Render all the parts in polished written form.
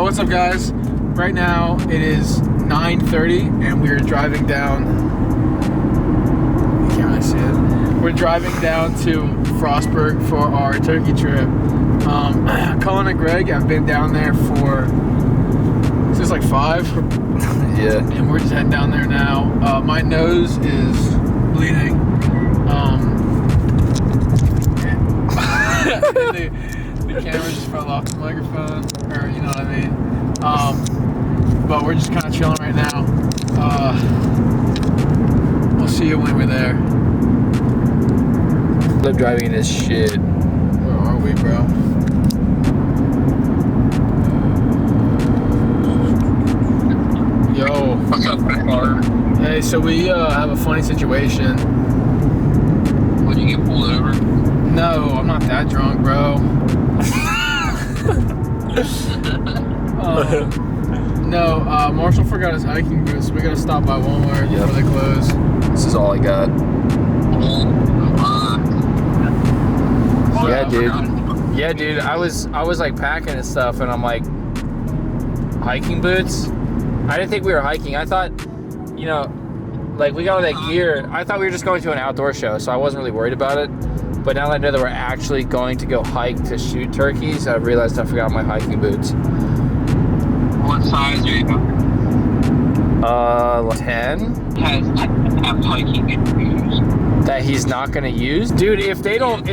what's up, guys? Right now it is 9:30 and we are driving down. You can't really see it. We're driving down to Frostburg for our turkey trip. Colin and Greg have been down there for since like 5. Yeah. And we're just heading down there now. My nose is bleeding. The camera just fell off the microphone, or you know what I mean. But we're just kind of chilling right now. We'll see you when we're there. I'm driving this shit. Where are we, bro? Yo. What's up, car? Hey, so we have a funny situation. When you get pulled over? No, I'm not that drunk, bro. No, Marshall forgot his hiking boots. We gotta stop by Walmart before they close. This is all I got. Yeah, dude. Yeah, dude. I was like packing and stuff, and I'm like, hiking boots? I didn't think we were hiking. I thought, you know, like we got all that gear. I thought we were just going to an outdoor show, so I wasn't really worried about it. But now that I know that we're actually going to go hike to shoot turkeys, I realized I forgot my hiking boots. What size are you? 10. Has hiking shoes. That he's not gonna use, dude. If they don't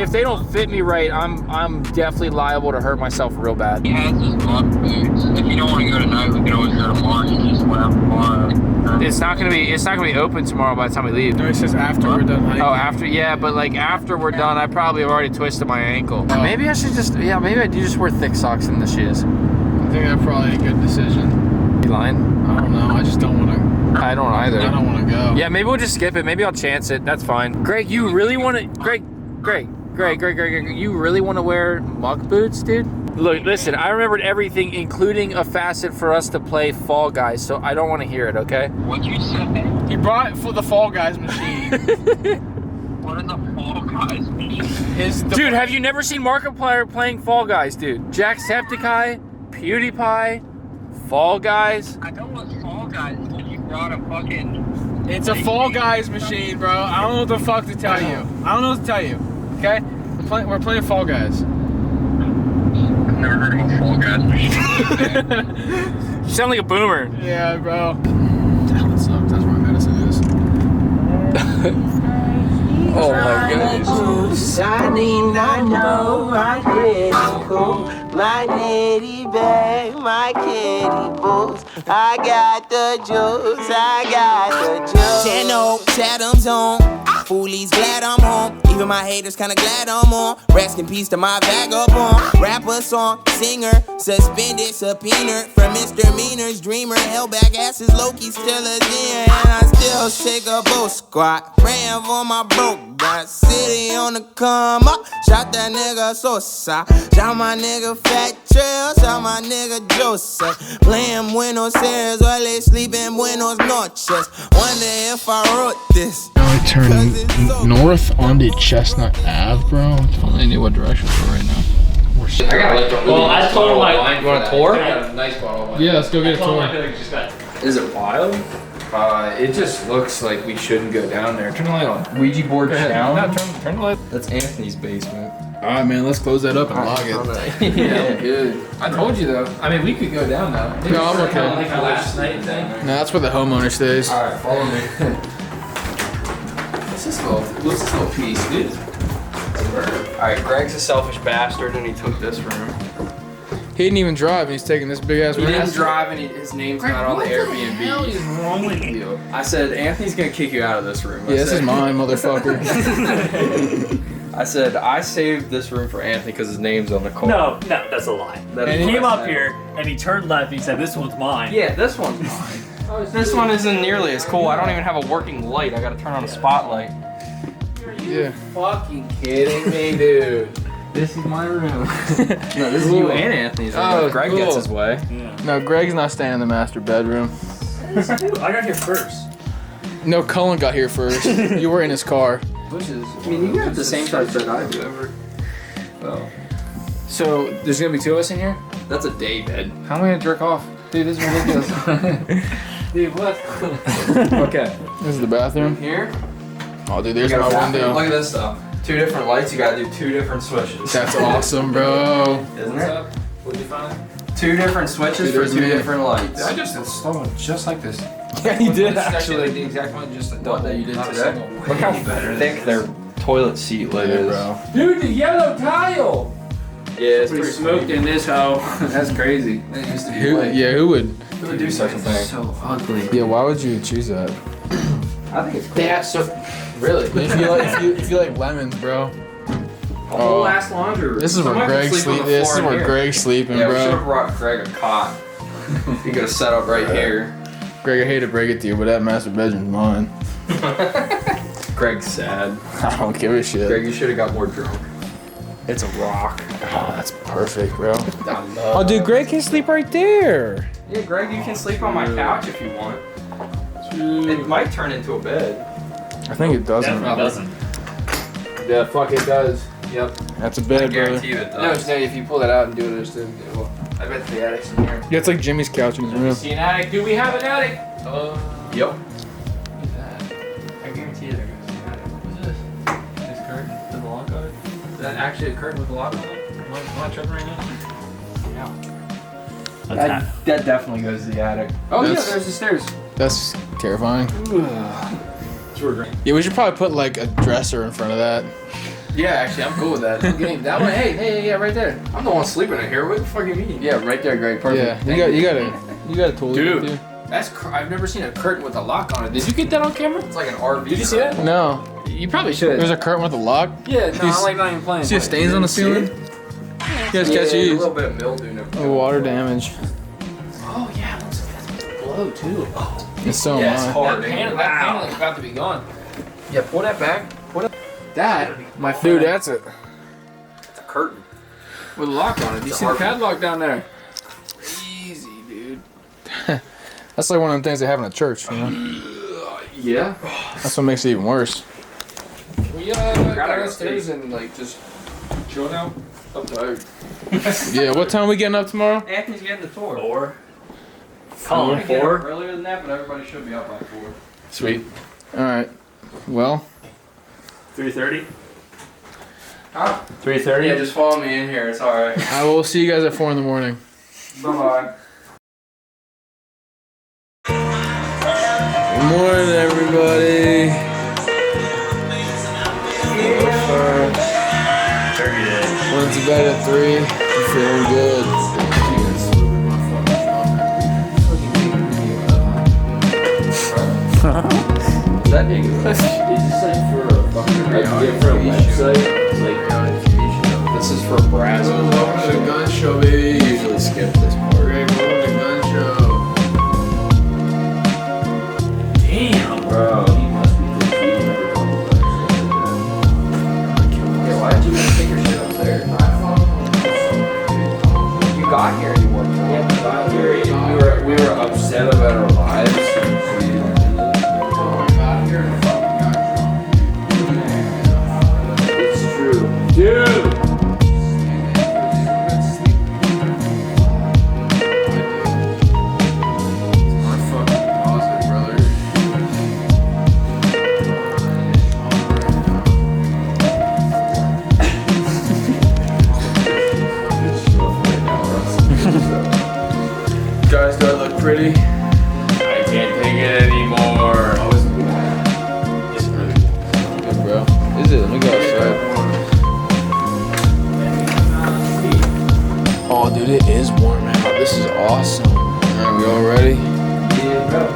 fit me right, I'm definitely liable to hurt myself real bad. He has his muck boots. If you don't want to go tonight, we can always go tomorrow. You just went out tomorrow. It's not gonna be open tomorrow by the time we leave. No, it says after we're done hiking. Oh, after, yeah, but like after we're done, I probably have already twisted my ankle. Maybe I should just, maybe I do just wear thick socks in the shoes. I think that's probably a good decision. You lying? I don't know. I just don't want to. I don't either. I don't want to go. Yeah, maybe we'll just skip it. Maybe I'll chance it. That's fine. Greg, you really want to? Greg, you really want to wear muck boots, dude? Look, listen. I remembered everything, including a facet for us to play Fall Guys. So I don't want to hear it. Okay? What'd you say? He brought it for the Fall Guys machine. What is the Fall Guys mean? Dude, have you never seen Markiplier playing Fall Guys, dude? Jacksepticeye, PewDiePie, Fall Guys. I know what Fall Guys is. You brought a fucking... It's a Fall Guys machine, bro. I don't know what the fuck to tell you. I don't know what to tell you. Okay? We're playing Fall Guys. I've never heard of a Fall Guys machine. You sound like a boomer. Yeah, bro. Damn, it sucks. That's where my medicine is. Oh my goodness. I know my kitty cool, my nitty bag, my kitty boots. I got the juice, I got the juice. Channel, Chatham's on. Foolies glad I'm home. Even my haters kinda glad I'm on. Rest in peace to my vagabond. Rapper, song, singer, suspended, subpoenaed for misdemeanors. Dreamer, held back asses, Loki still a deer. And I still shake a boat squat. Praying for my broke. Got city on the come up. Shot that nigga Sosa. Shot my nigga Fat Trail. Shot my nigga Joseph. Playing Buenos Aires while they sleep in Buenos Noches. Wonder if I wrote this. Now I turn north onto Chestnut Ave, bro. I don't really know what direction we're right now. Well, I told him, like, you want a tour? Nice bottle. Yeah, let's go get a tour. Is it wild? It just looks like we shouldn't go down there. Turn the light on. Ouija board down. No, turn the light. That's Anthony's basement. Alright, man, let's close that up and log it. Yeah, good. I told you though. I mean, we could go down though. No, I'm okay. Like the last night thing. No, that's where the homeowner stays. All right, follow me. What's this little piece, dude? All right, Greg's a selfish bastard, and he took this room. He didn't even drive, and he's taking this big ass He room. didn't drive, and his name's not on the Airbnb. What the hell is wrong with you? I said Anthony's gonna kick you out of this room. Yeah, this is mine, motherfucker. I said I saved this room for Anthony because his name's on the call. No, that's a lie. That He is came what I up said. here and he turned left and he said, "This one's mine." Yeah, this one's mine. This one isn't nearly as cool. I don't even have a working light. I gotta turn on a spotlight. Yeah. Fucking kidding me, dude. This is my room. No, this is you and Anthony's room. Oh, Greg cool. gets his way. Yeah. No, Greg's not staying in the master bedroom. I got here first. No, Cullen got here first. You were in his car. I mean, you got the same size bed I do. So, there's gonna be 2 of us in here? That's a day bed. How am I gonna jerk off? Dude, this is ridiculous. Dude, what? Okay. This is the bathroom. Here. Oh, dude, there's You my got a bathroom. window. Look at this stuff. 2 different lights. You gotta do 2 different switches. That's awesome, bro. Isn't What's it? up? What'd you find? 2 different switches Dude, for there's 2 me. different lights. I just installed it just like this. Yeah, you did It's actually. like the exact one, just a double. What that you did not a today? single. Look how thick their toilet seat lid Yeah, is. bro. Dude, the yellow tile! Yeah, it's We pretty smoked sweet. in this hoe. That's crazy. That used to be Who, white. yeah, who would? Who would do such a thing? So ugly. Yeah, why would you choose that? I think it's cool. They have so. Really? If you like lemons, bro. A whole ass laundry room. This is where Someone could Greg's sleep on sleep. the This floor is in where here. Greg's sleeping, Yeah, we should bro. have brought Greg a cot. He could have set up right here. Greg, I hate to break it to you, but that master bedroom's mine. Greg's sad. I don't give a shit. Greg, you should have got more drunk. It's a rock. Oh, that's perfect, bro. Oh, dude, Greg can sleep right there. Yeah, Greg, you can sleep on my couch if you want. It might turn into a bed. I think it doesn't. Definitely doesn't. Yeah, fuck it does. Yep. That's a I bed, brother. guarantee you it No, does. it's not. If you pull that out and do it, it's well, I bet the attic's in here. Yeah, it's like Jimmy's couch in his room. See an attic? Do we have an attic? Yep. Look at that. I guarantee you they're gonna see an attic. What's this? This curtain with a lock on it? Is that actually a curtain with a lock on it? Am I tripping right now? Yeah. That definitely goes to the attic. Oh That's- yeah, there's the stairs. That's terrifying. Yeah, we should probably put like a dresser in front of that. Yeah, actually, I'm cool with that. I'm getting that one. Hey, yeah, right there. I'm the one sleeping in here. What the fuck you mean? Yeah, right there, Greg. Perfect. Yeah, Thank you got a tool. Dude. Too. I've never seen a curtain with a lock on it. Did you get that on camera? It's like an RV. Did you see that? No, You probably should. there's a curtain with a lock. Yeah, no, You I'm like not even playing. See the stains on the ceiling? You guys Yeah, catch a these? little bit of mildew and everything. Oh, water damage. Oh yeah, looks like that's blow too. Oh, It's so Yeah, it's mine. hard. that Wow. panel is about to be gone. Yeah, pull that back. Pull that. That, my Dude, friend, that's it. It's a curtain. with a lock on it. You see the hard- padlock down there? Easy, dude. That's like one of them things they have in a church. You know? Yeah. That's what makes it even worse. We go downstairs and like just chill now. I'm tired. Yeah. What time we getting up tomorrow? Anthony's getting the tour. 4. I'm Colin, gonna get 4. up earlier than that, but everybody should be up by 4. Sweet. All right. Well, 3:30. Huh? 3:30. Yeah, just follow me in here. It's alright. I will see you guys at 4 in the morning. Bye-bye. Good morning, everybody. 30 Went to bed at 3. I'm feeling good. Is that English? Is this like for a fucking different website? Like This is for Brazil. Welcome to the gun show, baby. Usually skip this part. Greg, welcome to the gun show. Damn. Bro, he must be defeating Yeah, why did you guys take your shit upstairs? You got here and you worked for it. we were upset about our lives. It's true. Dude! Guys, do I look pretty? I can't take it anymore. It's really good, bro. Is it? Let me go outside. Oh, dude, it is warm out. This is awesome. Are we all ready? Yeah, bro.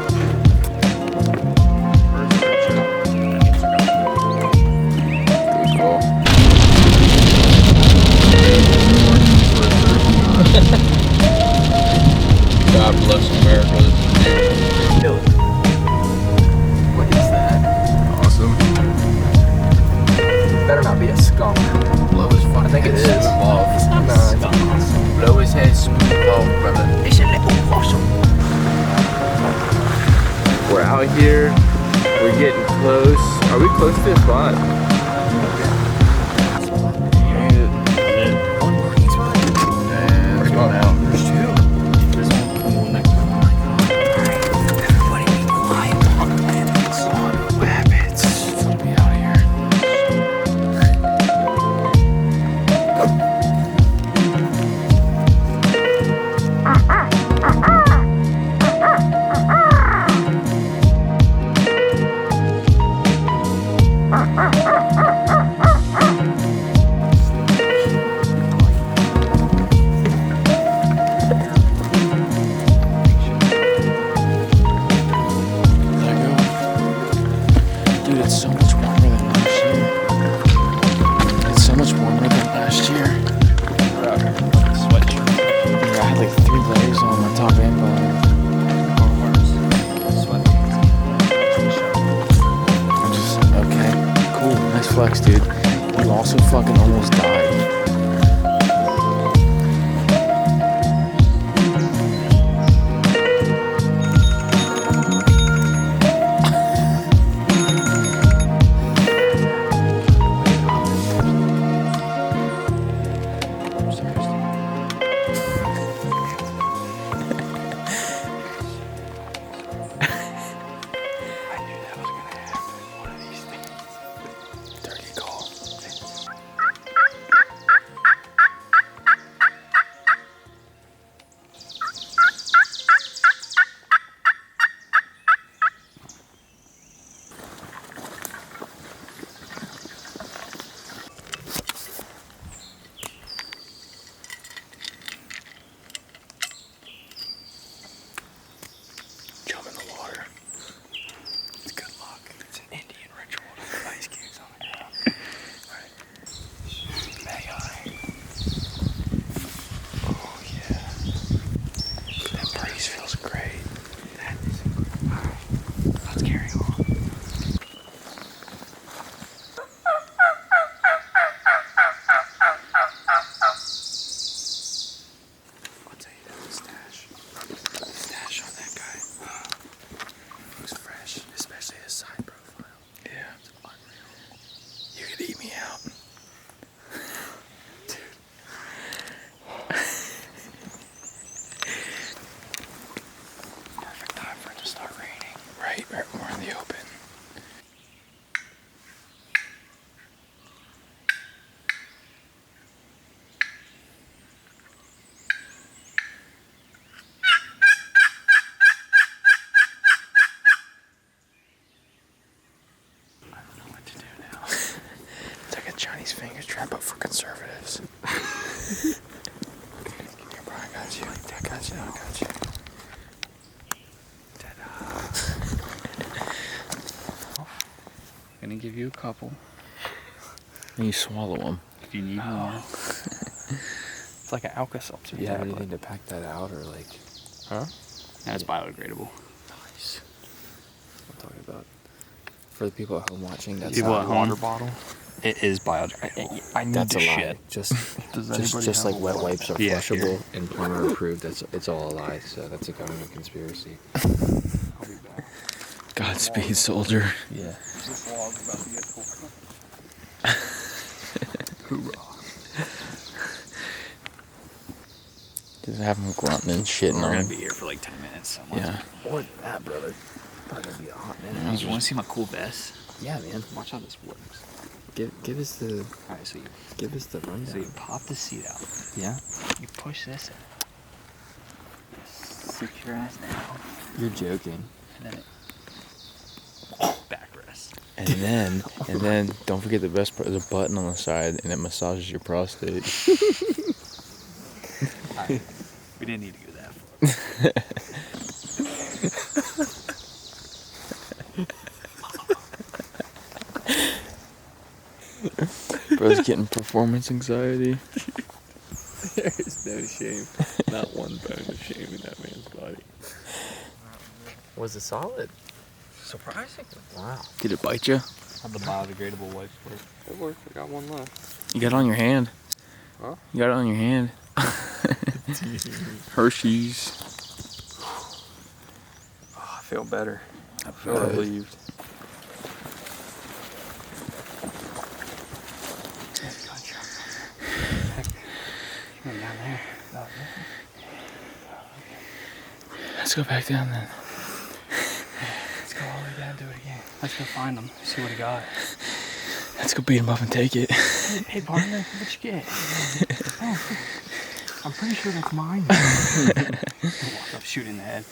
Good call. God bless America. What is that? Awesome. Better not be a skunk. Blow his fucking I think it head is. smooth off. Blow his head smooth off, brother. It's a little possum. We're out here. We're getting close. Are we close to the spot? And We're going out. sucks, dude. We also fucking almost died. Jump in the water. It's good luck. It's an Indian ritual to put ice cubes on the ground. Alright. May I? Oh yeah. That breeze feels great. That is incredible. Alright. Let's carry on. I'll tell you that the stash on that guy. Looks fresh, especially his side profile. Yeah. It's unreal. You could eat me out. Dude. Perfect time for it to start raining. Right, we're in the open. I don't know what to do now. It's like a Chinese finger trap, but for conservatives. Here, bro, I got you. I got you. Ta-da. Gonna give you a couple. And you swallow them. If you need more. It's like an Alka-Seltzer. Do you have anything to pack that out, or like? Huh? That's biodegradable. Nice. I'm talking about. For the people at home watching, that's People not at a home? water bottle. It is biodegradable. I need That's to a lie. shit. Just anybody just have like a wet water wipes are Yeah, flushable and plumber approved. It's all a lie. So that's a government conspiracy. I'll be back. Godspeed, soldier. Yeah. This vlog's about to get torn. Hoorah. Just have him grunting and shitting We're on gonna him. be here for like 10 minutes. Yeah. More than that, brother. Probably gonna be a hot minute. You want to see my cool vest? Yeah, man. Watch how this works. Give us the Alright, so you rundown. pop the seat out. Yeah. You push this in. Sit your ass down. You're joking. And then it backrest. And then don't forget the best part, there's a button on the side and it massages your prostate. Alright. We didn't need to go that far. Bro's getting performance anxiety. There is no shame. Not one bone of shame in that man's body. Was it solid? Surprising. Wow. Did it bite you? How the biodegradable wipes work? It worked. I got one left. You got it on your hand. Huh? You got it on your hand. Hershey's. Oh, I feel better. I feel relieved. Down there. Let's go back down then. Let's go all the way down, do it again. Let's go find them, see what he got. Let's go beat him up and take it. Hey partner, what you get? Oh, I'm pretty sure that's mine. Walk up, shoot in the head.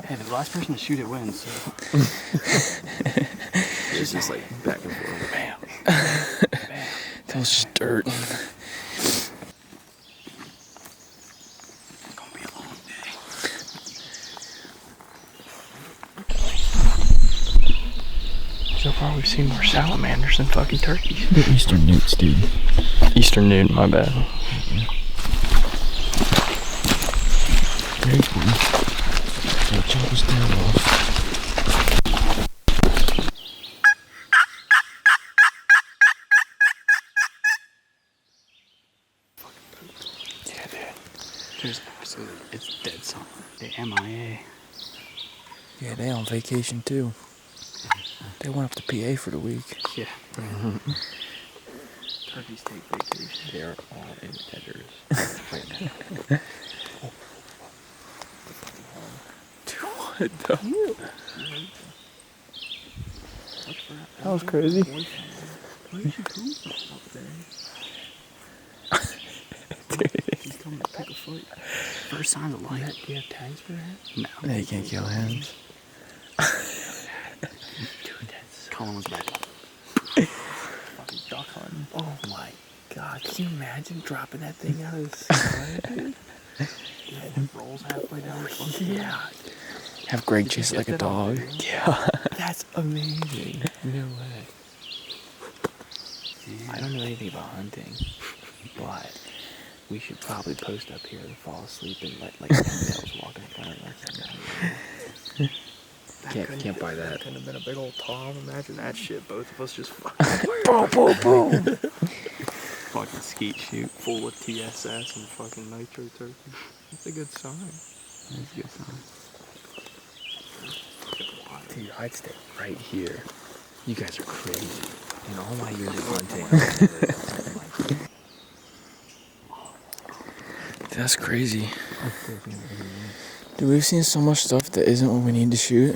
Hey, the last person to shoot it wins. So. It's just like back and forth. Bam. That was just dirt. It's gonna be a long day. So far, we've seen more salamanders than fucking turkeys. They're eastern newts, dude. Eastern newt, my bad. Very cool. So chop his tail off. MIA. Yeah, they on vacation too. They went up to PA for the week. Yeah. Turkeys take vacation. They're all in headers right now. What the? That was crazy. He's coming to pick a fight. First signs of life. Do you have tags for that? No. No, you can't kill hens. Dude, that's Colin was back. Fucking duck hunting. Oh my god, can you imagine dropping that thing out of the sky, dude? Yeah, it rolls halfway down the fucking Yeah. Have Greg Did you chase it get like a that on dog. video? Yeah. That's amazing. No way. Yeah. I don't know anything about hunting, but we should probably post up here and fall asleep and let like males walk in front of us. Can't buy that. Could have been a big old tom. Imagine that shit. Both of us just fucking Boom, boom, boom. fucking skeet shoot full of TSS and fucking nitro turkey. That's a good sign. That's a good sign. Dude, I'd stay right here. You guys are crazy. In all my years of hunting. That's crazy. Dude, we've seen so much stuff that isn't what we need to shoot.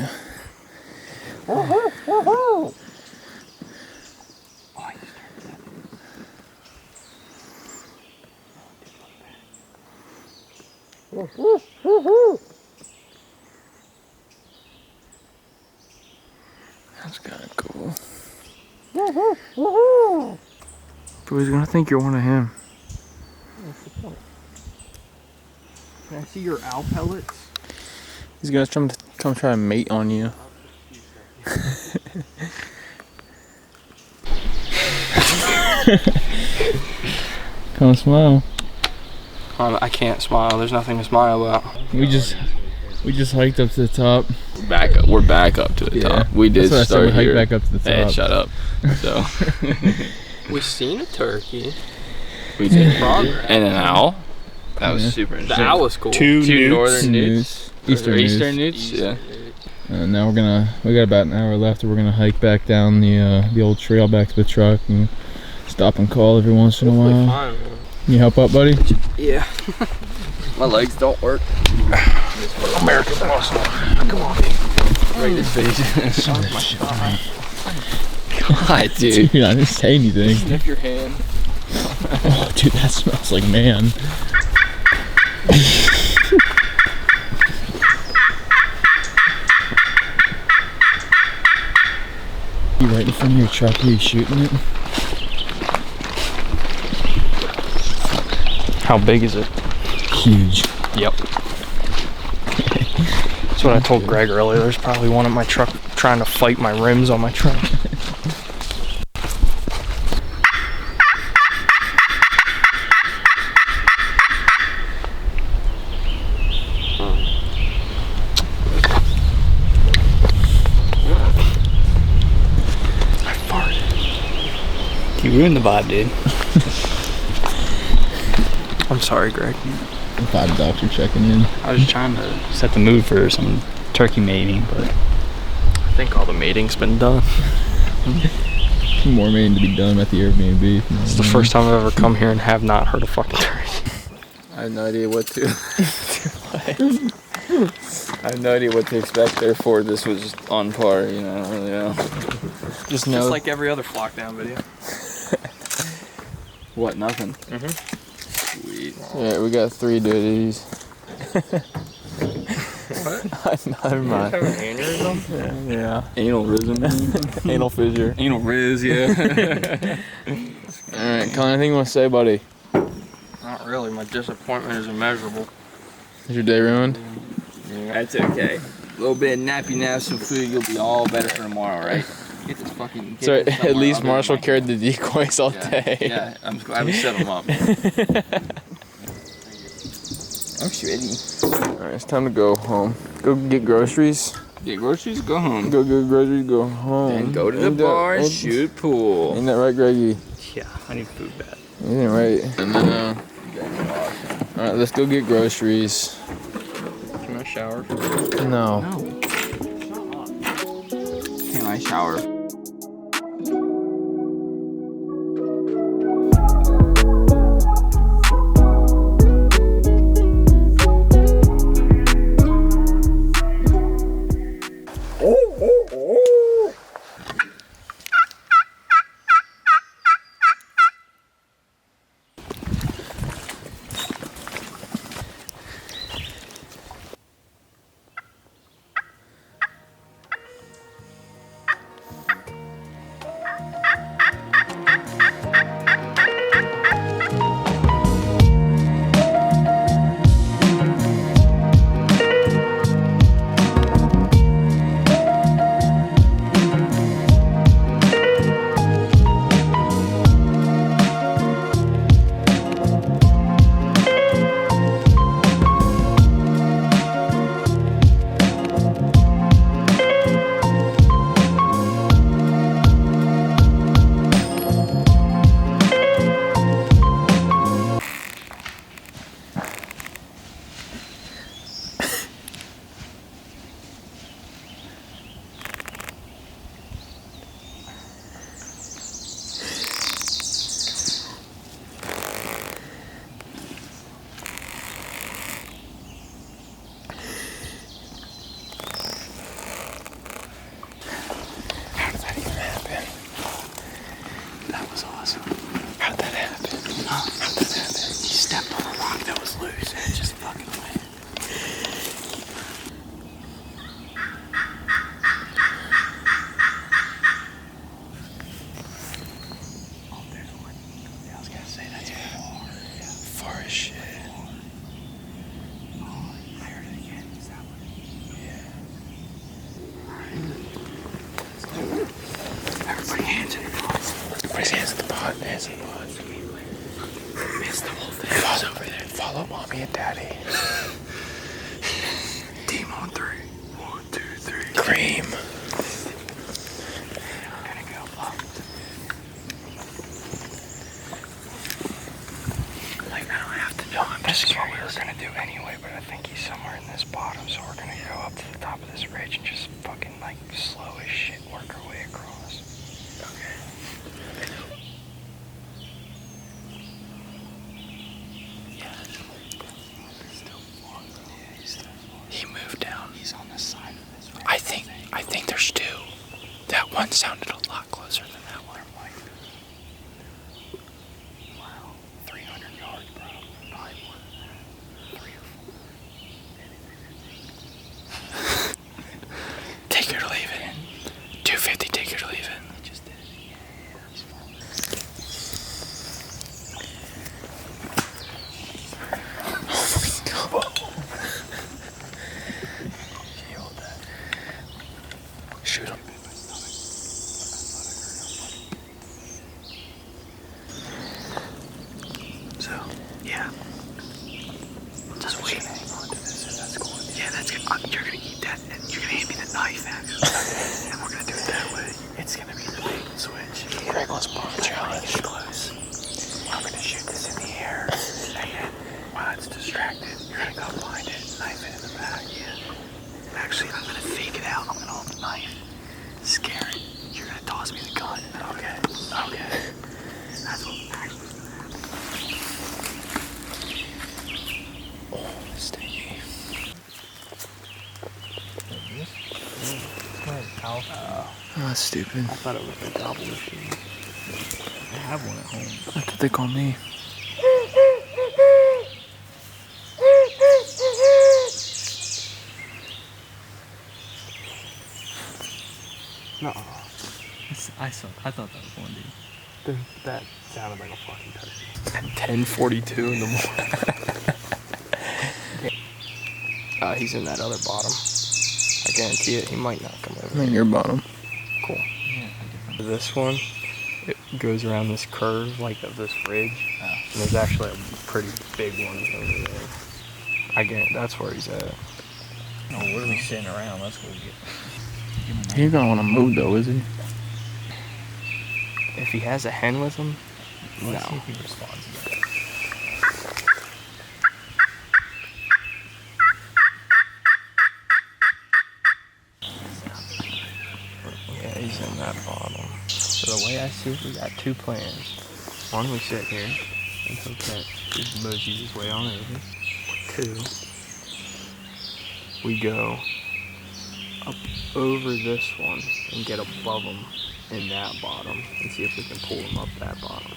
That's kind of cool. But he's gonna think you're one of him. Can I see your owl pellets? He's gonna come try and mate on you. Come on, smile. I can't smile. There's nothing to smile about. We just hiked up to the top. Back up. We're back up to the top. We did That's what I said, start we hiked here. back up to the top. Hey, shut up. So We seen a turkey. we did. Progress. And an owl. That was Yeah. super The interesting. owl was cool. Two northern Newts. newts. Eastern Newts. Yeah. Now we got about an hour left. We're gonna hike back down the old trail back to the truck and stop and call every once in a while. Fine, man. You help out, buddy? Yeah. My legs don't work. American muscle. Come on, baby. Right this face. God, dude. Dude, I didn't say anything. Sniff your hand. Oh, dude, that smells like man. You right in front of your truck, are you shooting it? How big is it? Huge. Yep. That's what I told Greg earlier. There's probably one in my truck trying to fight my rims on my truck. I farted. You ruined the vibe, dude. I'm sorry, Greg. Five doctor checking in. I was trying to set the mood for some turkey mating, but I think all the mating's been done. More mating to be done at the Airbnb. It's the first time I've ever come here and have not heard a fucking turkey. I have no idea what to. I have no idea what to expect. Therefore, this was just on par. You know, I don't really know. Just know. Just like every other flock down video. What? Nothing. Mm-hmm. Sweet. Yeah, we got 3 duties. What? Never mind. Have an aneurysm? Yeah. Anal rhythm. Anal fissure. Anal riz. Yeah. Alright, Colin, anything you want to say, buddy? Not really. My disappointment is immeasurable. Is your day ruined? That's okay. A little bit of nappy nap, some food. You'll be all better for tomorrow, right? Get this fucking. So at least Marshall carried the decoys all day. Yeah, I'm glad we set them up. I'm sweaty. Alright, it's time to go home. Go get groceries. Get groceries, go home. Go get groceries, go home. Then go to the Ain't that- bar and ain't- shoot pool. Ain't that right, Greggy? Yeah, I need food bad. Ain't right. And then, alright, let's go get groceries. Can I shower? No. No. Can't I shower? Follow mommy and daddy. Team on 3. 1, 2, 3. Cream. I'm gonna go up. Like, I don't have to know. I'm just curious. What we're gonna do anyway, but I think he's somewhere in this bottom, so we're gonna go up to the top of this ridge and just fucking, like, slow as shit work our way across. Okay. He moved down. He's on the side of this ridge. I think there's two. That one sounded a lot closer than that one. Wow. 300 yards, bro. Probably more than that. 3 or 4. Take it or leave it. 250, take it or leave it. He just did it. Yeah, he's far. Can you hold that? Shoot him. So, yeah. Just wait. Hang on to this if that's going. Yeah, that's good. You're gonna eat that, and you're gonna hand me the knife, actually. And we're gonna do it that way. It's gonna be the bait and switch. Greg, let's bomb challenge. Get close. I'm gonna shoot this in the air, and then while it's distracted, you're gonna go find it, knife it in the back. Yeah. Actually, I'm gonna fake it out. I'm gonna hold the knife, scare it. You're gonna toss me the gun. Okay. Okay. That's what actually. Oh, sticky. Oh, that's stupid. I thought it was a gobble machine. I have one at home. That's what they call me. No. I thought that was one, dude. That sounded like a fucking turkey. At 10:42 in the morning. He's in that other bottom. I guarantee it. He might not come over. In your bottom. Cool. Yeah, This one, it goes around this curve, like of this ridge. And there's actually a pretty big one over there. I guarantee that's where he's at. No, what are we sitting around? Let's go get. He's gonna want to move though, is he? If he has a hen with him, Let's see no. if he responds again. is in that bottom. So the way I see it, we got two plans. One, we sit here and hope that it moji's his way on over. Two, we go up over this one and get above him in that bottom and see if we can pull him up that bottom.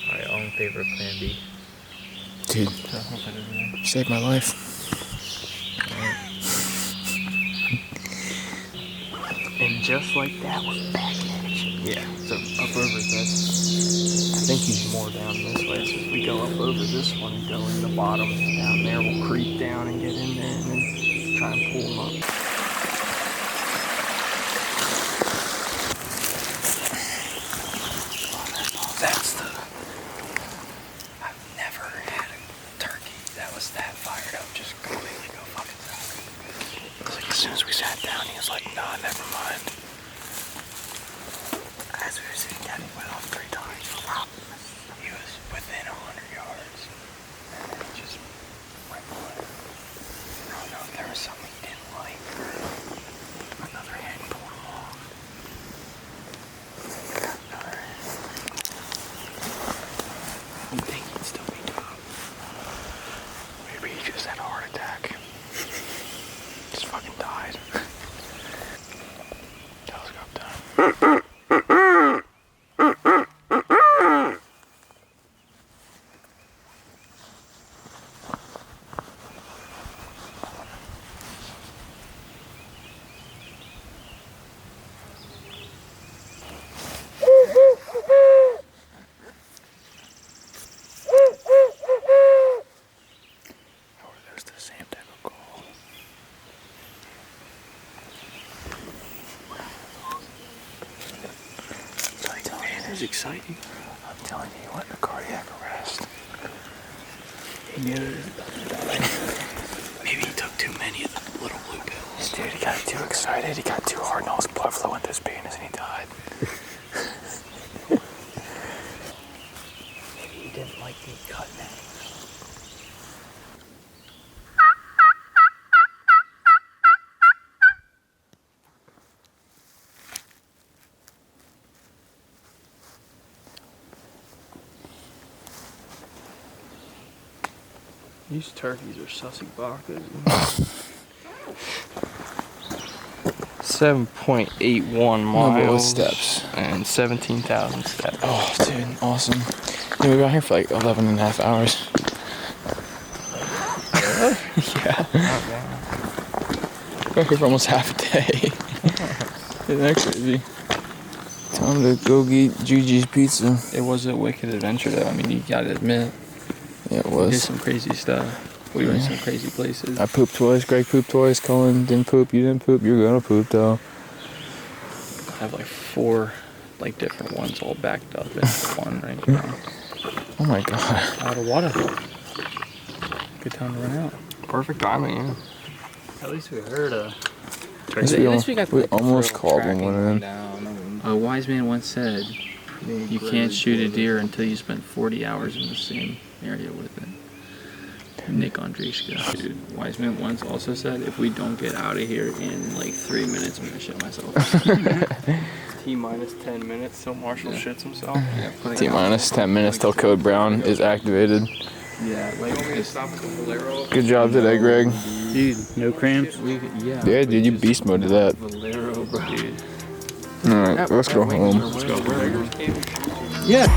Alright, all in favor of plan B. Dude, saved my life. And just like that, we're back at it. Yeah, so up over this. I think he's more down this way. So if we go up over this one and go in the bottom down there, we'll creep down and get in there and then try and pull him up. That's the... I've never had a turkey that was that fired up, just completely go fucking south. It was like as soon as we sat down, he was like, nah, never mind. As we were sitting down, he went off 3 times. He was within 100 yards. And then he just went on. I don't know if there was something he didn't like or another hen pulled him off. Another hen. You think he'd still be top? Maybe he just had a heart attack. Just fucking died. Telescope time. There's the same type of call. It was exciting. I'm telling you, he went into cardiac arrest. He knew it. Maybe he took too many of the little blue pills. Dude, he got too excited. He got too hard and all his blood flow into his penis and he died. Maybe he didn't like being cut now. These turkeys are sussy bacas. 7.81 miles steps. and 17,000 steps. Oh, dude, awesome. Yeah, we got here for like 11 and a half hours. Yeah. We got here for almost half a day. Isn't that crazy? Time to go get Gigi's Pizza. It was a wicked adventure, though. I mean, you gotta admit, Yeah, it we did was. some crazy stuff. We went some crazy places. I pooped twice, Greg pooped twice, Colin didn't poop, you didn't poop, you're gonna poop though. I have like 4 like different ones all backed up in one right now. Oh my god. Out of water. Good time to run out. Perfect timing, yeah. At least we heard a... We almost called one in. A wise man once said, you can't shoot a deer until you spend 40 hours in the same area with it. Nick Andrishka. Dude, wise man once also said, if we don't get out of here in like 3 minutes, I'm gonna shit myself. T-minus 10 minutes till Marshall shits himself. Yeah, T-minus 10 minutes till Code Brown is activated. Yeah, like stop at the Valero. Good job today, Greg. Dude, no cramps? Yeah, dude, you beast moded that. Valero, bro. Dude. Alright, let's go home. Let's go. Yeah.